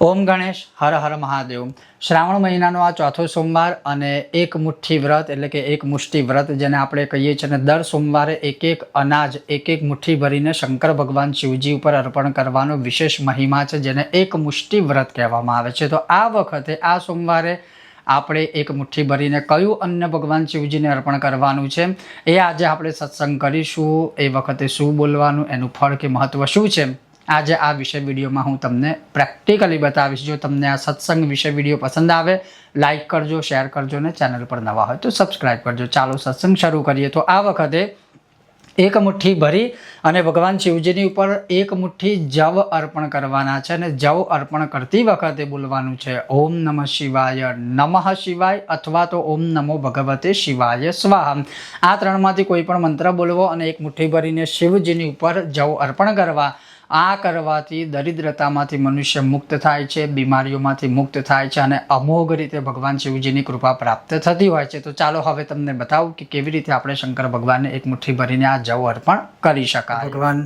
ઓમ ગણેશ હર હર મહાદેવ। શ્રાવણ મહિનાનો આ ચોથો સોમવાર અને એક મુઠ્ઠી વ્રત એટલે કે એક મુષ્ટિ વ્રત જેને આપણે કહીએ છીએ, અને દર સોમવારે એક એક અનાજ એક એક મુઠ્ઠી ભરીને શંકર ભગવાન શિવજી ઉપર અર્પણ કરવાનો વિશેષ મહિમા છે, જેને એક મુષ્ટિ વ્રત કહેવામાં આવે છે। તો આ વખતે આ સોમવારે આપણે એક મુઠ્ઠી ભરીને કયું અન્ન ભગવાન શિવજીને અર્પણ કરવાનું છે એ આજે આપણે સત્સંગ કરીશું। એ વખતે શું બોલવાનું, એનું ફળ કે મહત્વ શું છે, આજે આ વિષય વિડીયોમાં હું તમને પ્રેક્ટિકલી બતાવીશ। જો તમને આ સત્સંગ વિષય વિડીયો પસંદ આવે લાઈક કરજો, શેર કરજો ને ચેનલ પર નવા હોય તો સબસ્ક્રાઈબ કરજો। ચાલો સત્સંગ શરૂ કરીએ। તો આ વખતે એક મુઠ્ઠી ભરી અને ભગવાન શિવજીની ઉપર એક મુઠ્ઠી જવ અર્પણ કરવાના છે, અને જવ અર્પણ કરતી વખતે બોલવાનું છે ઓમ નમઃ શિવાય, નમઃ શિવાય અથવા તો ઓમ નમો ભગવતે શિવાય સ્વાહા। આ ત્રણમાંથી કોઈ પણ મંત્ર બોલવો અને એક મુઠ્ઠી ભરીને શિવજીની ઉપર જવ અર્પણ કરવા। આ કરવાથી દરિદ્રતામાંથી મનુષ્ય મુક્ત થાય છે, બીમારીઓમાંથી મુક્ત થાય છે અને અમોઘ રીતે ભગવાન શિવજીની કૃપા પ્રાપ્ત થતી હોય છે। તો ચાલો હવે તમને બતાવું કે કેવી રીતે આપણે શંકર ભગવાનને એક મુઠ્ઠી ભરીને આ જવ અર્પણ કરી શકાય। ભગવાન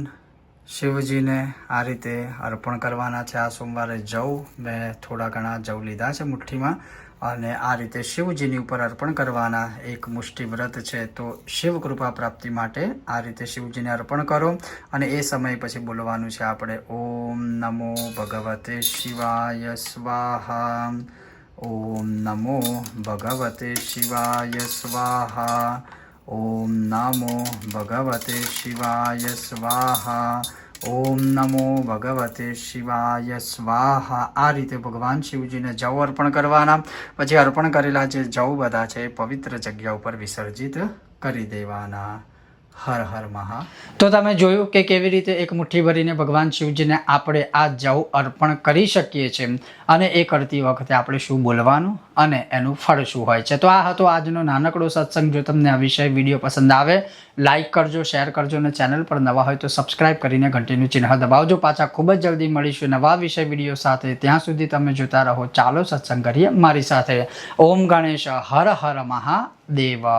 શિવજીને આ રીતે અર્પણ કરવાના છે। આ સોમવારે જવ મેં થોડા ઘણા જવ લીધા છે મુઠ્ઠીમાં, અને આ રીતે શિવજીની ઉપર અર્પણ કરવાના। એક મુષ્ટિ વ્રત છે તો શિવ કૃપા પ્રાપ્તિ માટે આ રીતે શિવજીને અર્પણ કરો, અને એ સમય પછી બોલવાનું છે આપણે ઓમ નમો ભગવતે શિવાય સ્વાહા, ઓમ નમો ભગવતે શિવાય સ્વાહા, ઓમ નમો ભગવતે શિવાય સ્વાહા, ઓમ નમો ભગવતે શિવાય સ્વાહા। આ રીતે ભગવાન શિવજીને જવ અર્પણ કરવાના। પછી અર્પણ કરેલા જે જવ બધા છે એ પવિત્ર જગ્યા ઉપર વિસર્જિત કરી દેવાના। હર હર મહા। તો તમે જોયું કે કેવી રીતે એક મુઠ્ઠી ભરીને ભગવાન શિવજીને આપણે આ જવ અર્પણ કરી શકીએ છીએ, અને એ કરતી વખતે આપણે શું બોલવાનું અને એનું ફળ શું હોય છે। તો આ હતો આજનો નાનકડો સત્સંગ। જો તમને આ વિષય વિડીયો પસંદ આવે લાઈક કરજો, શેર કરજો, અને ચેનલ પર નવા હોય તો સબસ્ક્રાઈબ કરીને ઘંટીનું ચિહ્ન દબાવજો। પાછા ખૂબ જ જલ્દી મળીશું નવા વિષય વિડીયો સાથે। ત્યાં સુધી તમે જોતા રહો ચાલો સત્સંગ કરીએ મારી સાથે। ઓમ ગણેશ હર હર મહાદેવ।